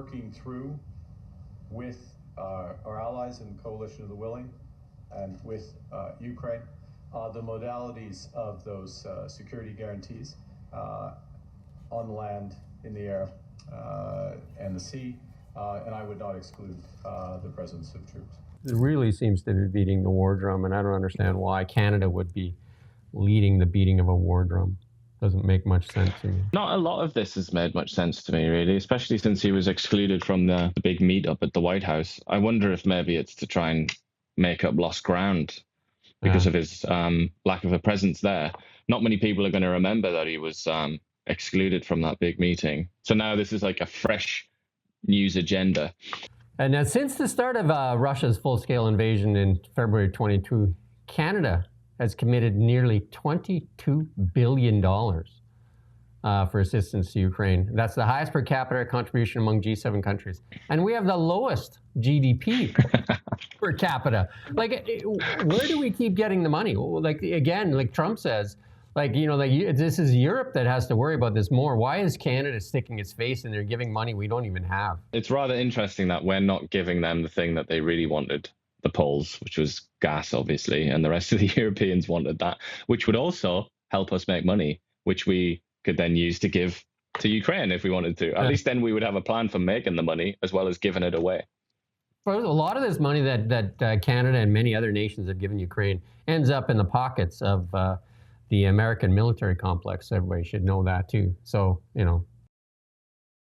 working through with our allies in the Coalition of the Willing and with Ukraine the modalities of those security guarantees on the land, in the air, and the sea, and I would not exclude the presence of troops. It really seems to be beating the war drum, and I don't understand why Canada would be leading the beating of a war drum. Doesn't make much sense to me. Not a lot of this has made much sense to me, really, especially since he was excluded from the big meetup at the White House. I wonder if maybe it's to try and make up lost ground because of his lack of a presence there. Not many people are going to remember that he was excluded from that big meeting. So now this is like a fresh news agenda. And now, since the start of Russia's full-scale invasion in February 22, Canada has committed nearly $22 billion for assistance to Ukraine. That's the highest per capita contribution among G7 countries. And we have the lowest GDP per capita. Like, where do we keep getting the money? Like, again, like Trump says, like, you know, like this is Europe that has to worry about this more. Why is Canada sticking its face in there giving money we don't even have? It's rather interesting that we're not giving them the thing that they really wanted, the Poles, which was gas, obviously, and the rest of the Europeans wanted that, which would also help us make money, which we could then use to give to Ukraine if we wanted to. At least then we would have a plan for making the money as well as giving it away. A lot of this money that Canada and many other nations have given Ukraine ends up in the pockets of the American military complex. Everybody should know that too. So, you know,